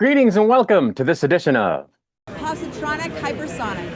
Greetings and welcome to this edition of Positronic Hypersonic.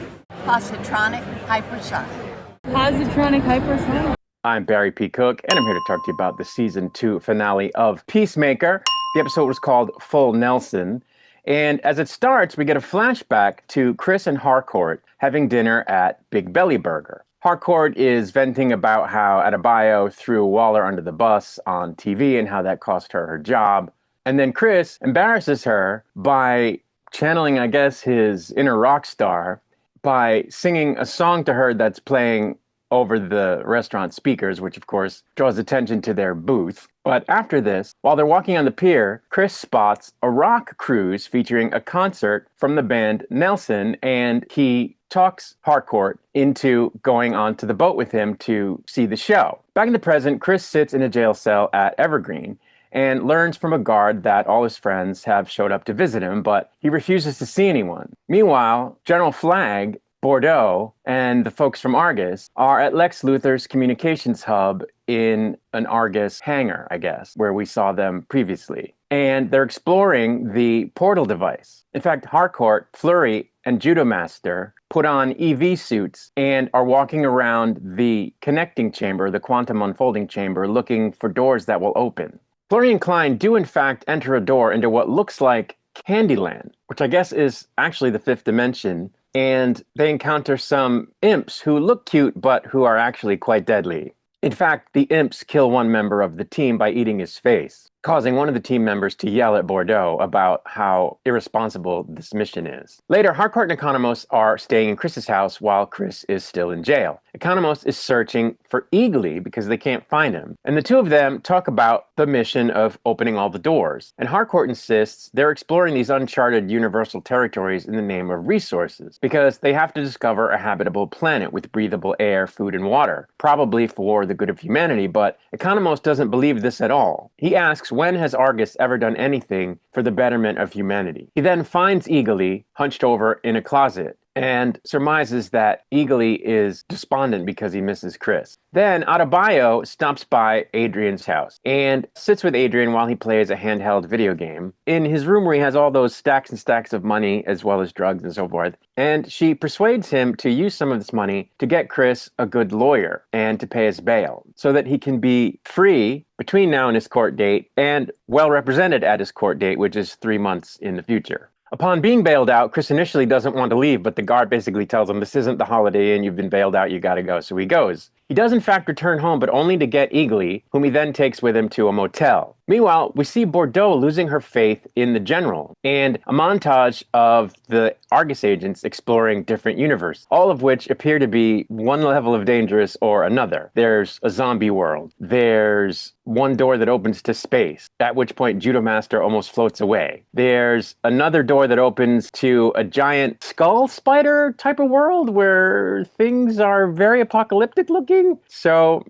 Positronic hypersonic. Positronic Hypersonic. I'm Barry P. Cook, and I'm here to talk to you about the Season 2 finale of Peacemaker. The episode was called Full Nelson. And as it starts, we get a flashback to Chris and Harcourt having dinner at Big Belly Burger. Harcourt is venting about how Adebayo threw Waller under the bus on TV and how that cost her her job. And then Chris embarrasses her by channeling, I guess, his inner rock star by singing a song to her that's playing over the restaurant speakers, which of course draws attention to their booth. But after this, while they're walking on the pier, Chris spots a rock cruise featuring a concert from the band Nelson, and he talks Harcourt into going onto the boat with him to see the show. Back in the present, Chris sits in a jail cell at Evergreen and learns from a guard that all his friends have showed up to visit him, but he refuses to see anyone. Meanwhile, General Flagg, Bordeaux, and the folks from Argus are at Lex Luthor's communications hub in an Argus hangar, I guess, where we saw them previously. And they're exploring the portal device. In fact, Harcourt, Flurry, and Judo Master put on EV suits and are walking around the connecting chamber, the quantum unfolding chamber, looking for doors that will open. Flurry and Klein do in fact enter a door into what looks like Candyland, which I guess is actually the fifth dimension, and they encounter some imps who look cute but who are actually quite deadly. In fact, the imps kill one member of the team by eating his face, causing one of the team members to yell at Bordeaux about how irresponsible this mission is. Later, Harcourt and Economos are staying in Chris's house while Chris is still in jail. Economos is searching for Eagly because they can't find him, and the two of them talk about the mission of opening all the doors. And Harcourt insists they're exploring these uncharted universal territories in the name of resources, because they have to discover a habitable planet with breathable air, food, and water, probably for the good of humanity, but Economos doesn't believe this at all. He asks, when has Argus ever done anything for the betterment of humanity? He then finds Eagly hunched over in a closet and surmises that Eagly is despondent because he misses Chris. Then Adebayo stops by Adrian's house and sits with Adrian while he plays a handheld video game in his room where he has all those stacks and stacks of money as well as drugs and so forth. And she persuades him to use some of this money to get Chris a good lawyer and to pay his bail so that he can be free between now and his court date and well represented at his court date, which is 3 months in the future. Upon being bailed out, Chris initially doesn't want to leave, but the guard basically tells him, this isn't the Holiday Inn, you've been bailed out, you gotta go. So he goes. He does in fact return home, but only to get Eagly, whom he then takes with him to a motel. Meanwhile, we see Bordeaux losing her faith in the General, and a montage of the Argus agents exploring different universes, all of which appear to be one level of dangerous or another. There's a zombie world. There's one door that opens to space, at which point Judo Master almost floats away. There's another door that opens to a giant skull spider type of world where things are very apocalyptic looking. So,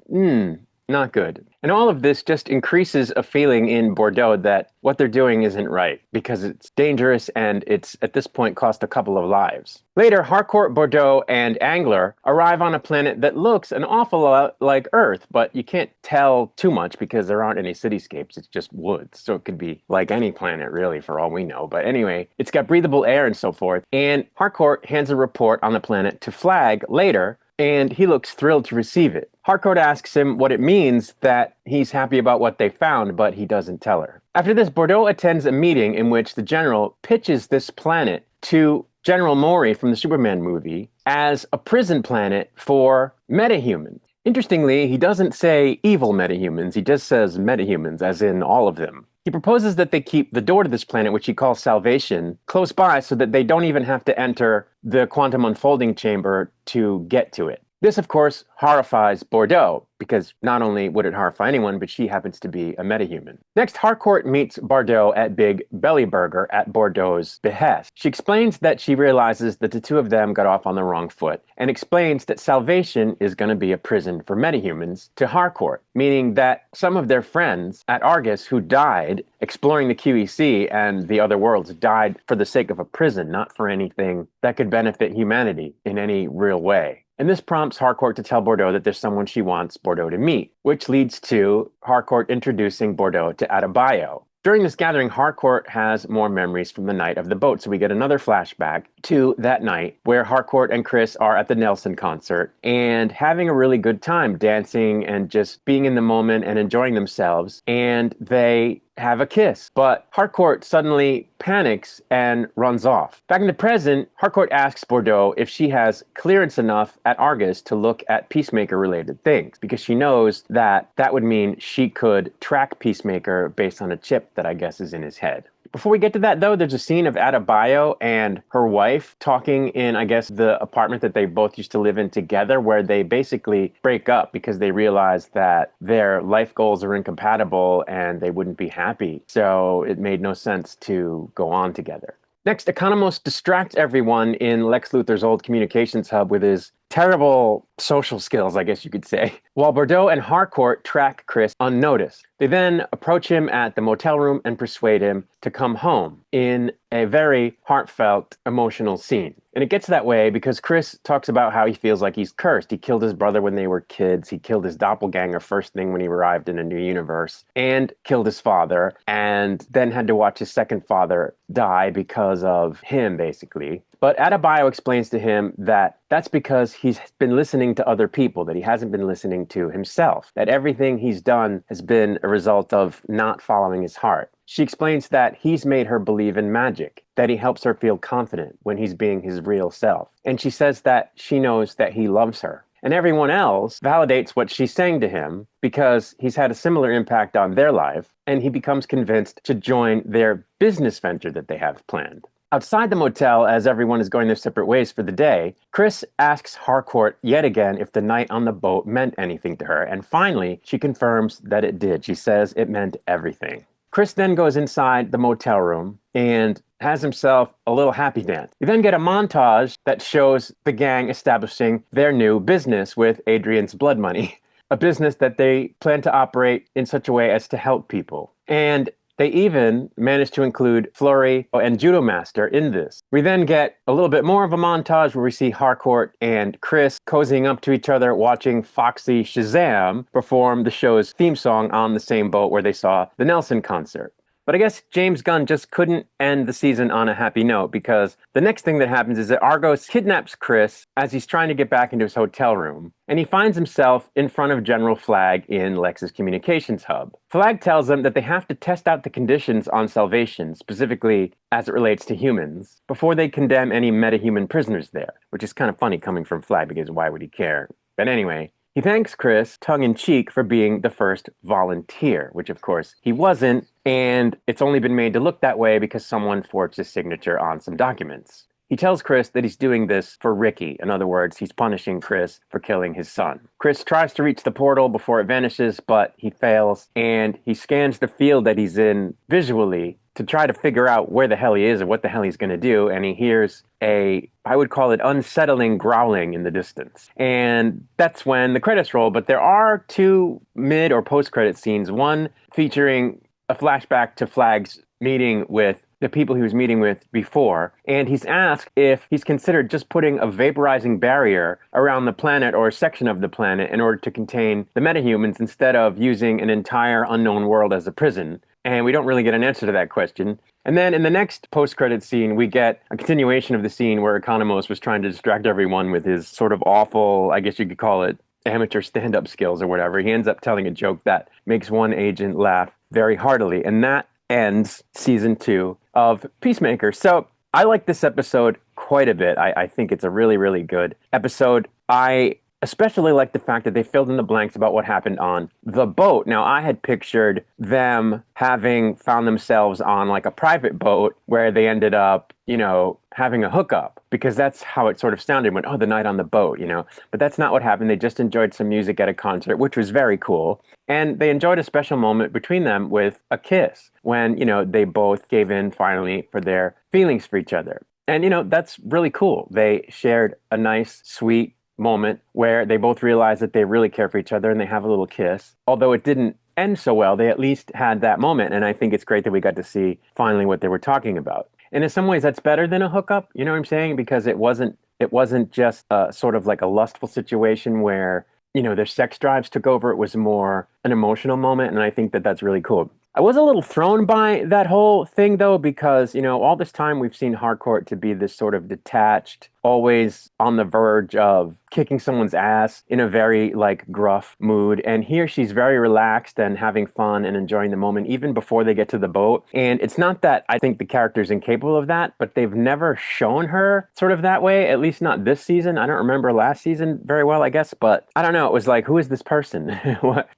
not good. And all of this just increases a feeling in Bordeaux that what they're doing isn't right, because it's dangerous and it's, at this point, cost a couple of lives. Later, Harcourt, Bordeaux, and Angler arrive on a planet that looks an awful lot like Earth, but you can't tell too much because there aren't any cityscapes, it's just woods. So it could be like any planet, really, for all we know. But anyway, it's got breathable air and so forth. And Harcourt hands a report on the planet to Flagg later, and he looks thrilled to receive it. Harcourt asks him what it means that he's happy about what they found, but he doesn't tell her. After this, Bordeaux attends a meeting in which the General pitches this planet to General Mori from the Superman movie as a prison planet for metahumans. Interestingly, he doesn't say evil metahumans, he just says metahumans, as in all of them. He proposes that they keep the door to this planet, which he calls Salvation, close by so that they don't even have to enter the quantum unfolding chamber to get to it. This, of course, horrifies Bordeaux, because not only would it horrify anyone, but she happens to be a metahuman. Next, Harcourt meets Bordeaux at Big Belly Burger at Bordeaux's behest. She explains that she realizes that the two of them got off on the wrong foot, and explains that Salvation is going to be a prison for metahumans to Harcourt, meaning that some of their friends at Argus who died exploring the QEC and the other worlds died for the sake of a prison, not for anything that could benefit humanity in any real way. And this prompts Harcourt to tell Bordeaux that there's someone she wants Bordeaux to meet, which leads to Harcourt introducing Bordeaux to Adebayo. During this gathering, Harcourt has more memories from the night of the boat. So we get another flashback to that night where Harcourt and Chris are at the Nelson concert and having a really good time dancing and just being in the moment and enjoying themselves. And they have a kiss, but Harcourt suddenly panics and runs off. Back in the present, Harcourt asks Bordeaux if she has clearance enough at Argus to look at Peacemaker-related things, because she knows that that would mean she could track Peacemaker based on a chip that I guess is in his head. Before we get to that, though, there's a scene of Adebayo and her wife talking in, I guess, the apartment that they both used to live in together, where they basically break up because they realize that their life goals are incompatible and they wouldn't be happy. So it made no sense to go on together. Next, Economos distracts everyone in Lex Luthor's old communications hub with his terrible social skills, I guess you could say, while Bordeaux and Harcourt track Chris unnoticed. They then approach him at the motel room and persuade him to come home in a very heartfelt, emotional scene. And it gets that way because Chris talks about how he feels like he's cursed. He killed his brother when they were kids. He killed his doppelganger first thing when he arrived in a new universe, and killed his father, and then had to watch his second father die because of him, basically. But Adebayo explains to him that that's because he's been listening to other people, that he hasn't been listening to himself, that everything he's done has been a result of not following his heart. She explains that he's made her believe in magic, that he helps her feel confident when he's being his real self. And she says that she knows that he loves her. And everyone else validates what she's saying to him because he's had a similar impact on their life, and he becomes convinced to join their business venture that they have planned. Outside the motel, as everyone is going their separate ways for the day, Chris asks Harcourt yet again if the night on the boat meant anything to her, and finally, she confirms that it did. She says it meant everything. Chris then goes inside the motel room and has himself a little happy dance. We then get a montage that shows the gang establishing their new business with Adrian's blood money, a business that they plan to operate in such a way as to help people. And they even managed to include Flurry and Judo Master in this. We then get a little bit more of a montage where we see Harcourt and Chris cozying up to each other, watching Foxy Shazam perform the show's theme song on the same boat where they saw the Nelson concert. But I guess James Gunn just couldn't end the season on a happy note, because the next thing that happens is that Argos kidnaps Chris as he's trying to get back into his hotel room, and he finds himself in front of General Flagg in Lex's communications hub. Flagg tells them that they have to test out the conditions on Salvation, specifically as it relates to humans, before they condemn any metahuman prisoners there, which is kind of funny coming from Flagg, because why would he care? But anyway, he thanks Chris, tongue-in-cheek, for being the first volunteer, which of course he wasn't, and it's only been made to look that way because someone forged his signature on some documents. He tells Chris that he's doing this for Ricky. In other words, he's punishing Chris for killing his son. Chris tries to reach the portal before it vanishes, but he fails, and he scans the field that he's in visually to try to figure out where the hell he is and what the hell he's going to do, and he hears I would call it unsettling growling in the distance. And that's when the credits roll, but there are two mid or post-credit scenes, one featuring a flashback to Flagg's meeting with the people he was meeting with before, and he's asked if he's considered just putting a vaporizing barrier around the planet or a section of the planet in order to contain the metahumans instead of using an entire unknown world as a prison. And we don't really get an answer to that question. And then in the next post-credit scene, we get a continuation of the scene where Economos was trying to distract everyone with his sort of awful, I guess you could call it, amateur stand-up skills or whatever. He ends up telling a joke that makes one agent laugh very heartily. And that ends season 2 of Peacemaker. So I like this episode quite a bit. I think it's a really, really good episode. I especially like the fact that they filled in the blanks about what happened on the boat. Now, I had pictured them having found themselves on like a private boat where they ended up, having a hookup, because that's how it sort of sounded when, the night on the boat, But that's not what happened. They just enjoyed some music at a concert, which was very cool. And they enjoyed a special moment between them with a kiss when, they both gave in finally for their feelings for each other. And, that's really cool. They shared a nice, sweet moment where they both realize that they really care for each other and they have a little kiss. Although it didn't end so well, they at least had that moment, and I think it's great that we got to see finally what they were talking about. And in some ways that's better than a hookup, you know what I'm saying? Because it wasn't just sort of like a lustful situation where, their sex drives took over. It was more an emotional moment, and I think that that's really cool. I was a little thrown by that whole thing though, because, all this time we've seen Harcourt to be this sort of detached, always on the verge of kicking someone's ass in a very like gruff mood. And here she's very relaxed and having fun and enjoying the moment even before they get to the boat. And it's not that I think the character's incapable of that, but they've never shown her sort of that way, at least not this season. I don't remember last season very well, I guess, but I don't know. It was like, who is this person? What,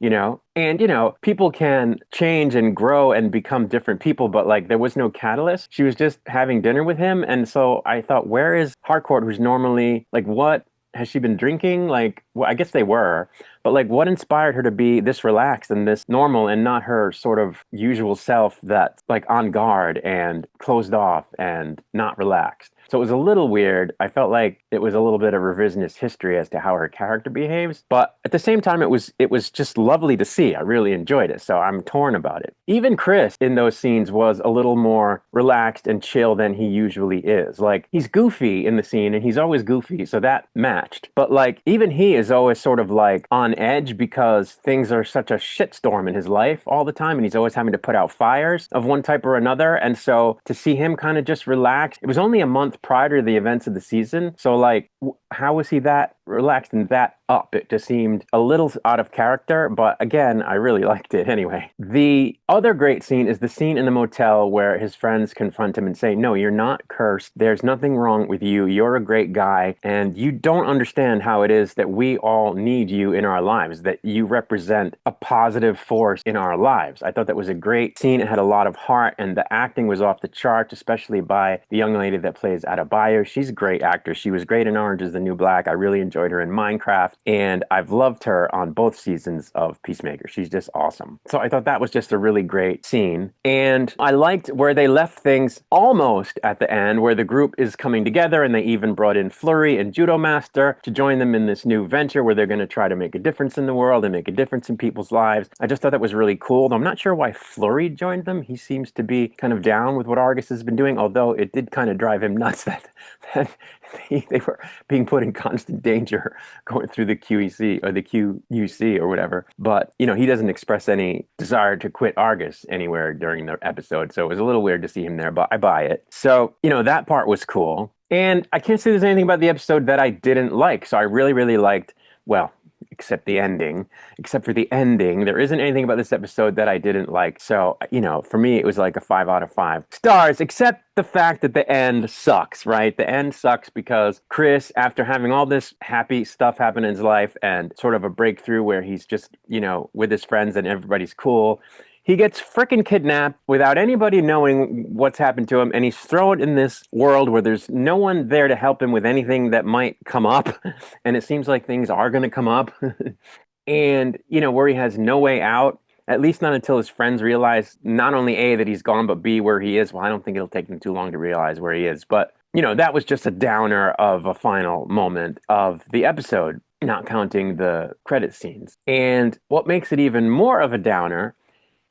And, people can change and grow and become different people, but like there was no catalyst. She was just having dinner with him. And so I thought, where is Harcourt, who's normally like, what has she been drinking? Like, well, I guess they were, but like, what inspired her to be this relaxed and this normal and not her sort of usual self that's like on guard and closed off and not relaxed? So it was a little weird. I felt like it was a little bit of revisionist history as to how her character behaves, but at the same time, it was just lovely to see. I really enjoyed it, so I'm torn about it. Even Chris in those scenes was a little more relaxed and chill than he usually is. Like he's goofy in the scene, and he's always goofy, so that matched. But like even he is always sort of like on edge because things are such a shitstorm in his life all the time, and he's always having to put out fires of one type or another. And so to see him kind of just relax, it was only a month prior to the events of the season. So like, how was he that relaxed and that up? It just seemed a little out of character, but again, I really liked it anyway. The other great scene is the scene in the motel where his friends confront him and say, no, you're not cursed. There's nothing wrong with you. You're a great guy, and you don't understand how it is that we all need you in our lives, that you represent a positive force in our lives. I thought that was a great scene. It had a lot of heart, and the acting was off the charts, especially by the young lady that plays Adebayo. She's a great actor. She was great in Orange is the New Black. I really enjoyed her in Minecraft, and I've loved her on both seasons of Peacemaker. She's just awesome. So I thought that was just a really great scene. And I liked where they left things almost at the end, where the group is coming together, and they even brought in Flurry and Judo Master to join them in this new venture where they're going to try to make a difference in the world and make a difference in people's lives. I just thought that was really cool. Though I'm not sure why Flurry joined them. He seems to be kind of down with what Argus has been doing, although it did kind of drive him nuts that they were being put in constant danger going through the QEC or the QUC or whatever. But, he doesn't express any desire to quit Argus anywhere during the episode. So it was a little weird to see him there, but I buy it. So, that part was cool. And I can't say there's anything about the episode that I didn't like. So I really, really liked, well, except for the ending, there isn't anything about this episode that I didn't like. So, for me, it was like a 5 out of 5 stars, except the fact that the end sucks, right? The end sucks because Chris, after having all this happy stuff happen in his life and sort of a breakthrough where he's just, with his friends and everybody's cool, he gets frickin' kidnapped without anybody knowing what's happened to him, and he's thrown in this world where there's no one there to help him with anything that might come up, and it seems like things are going to come up, and, where he has no way out, at least not until his friends realize not only A, that he's gone, but B, where he is. Well, I don't think it'll take them too long to realize where he is, but, that was just a downer of a final moment of the episode, not counting the credit scenes. And what makes it even more of a downer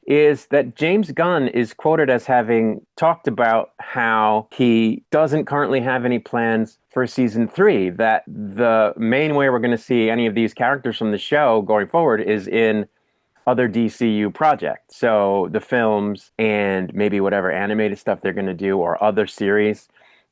is that James Gunn is quoted as having talked about how he doesn't currently have any plans for season 3, that the main way we're going to see any of these characters from the show going forward is in other DCU projects. So the films and maybe whatever animated stuff they're going to do or other series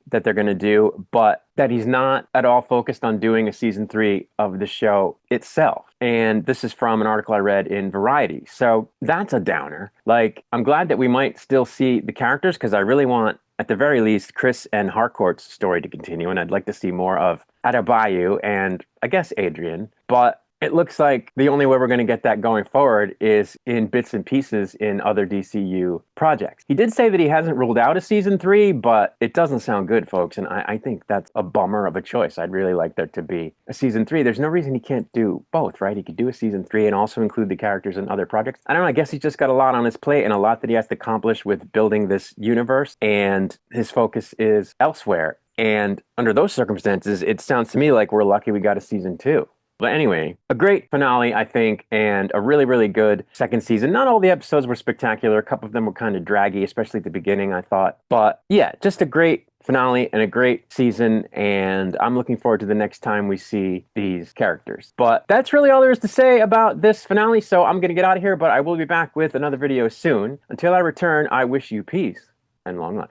that they're going to do, but that he's not at all focused on doing a season 3 of the show itself. And this is from an article I read in Variety. So that's a downer. Like, I'm glad that we might still see the characters because I really want, at the very least, Chris and Harcourt's story to continue. And I'd like to see more of Adebayo and, I guess, Adrian. But it looks like the only way we're going to get that going forward is in bits and pieces in other DCU projects. He did say that he hasn't ruled out a season 3, but it doesn't sound good, folks. And I think that's a bummer of a choice. I'd really like there to be a season 3. There's no reason he can't do both, right? He could do a season 3 and also include the characters in other projects. I don't know. I guess he's just got a lot on his plate and a lot that he has to accomplish with building this universe. And his focus is elsewhere. And under those circumstances, it sounds to me like we're lucky we got a season 2. But anyway, a great finale, I think, and a really, really good second season. Not all the episodes were spectacular. A couple of them were kind of draggy, especially at the beginning, I thought. But yeah, just a great finale and a great season, and I'm looking forward to the next time we see these characters. But that's really all there is to say about this finale, so I'm going to get out of here, but I will be back with another video soon. Until I return, I wish you peace and long life.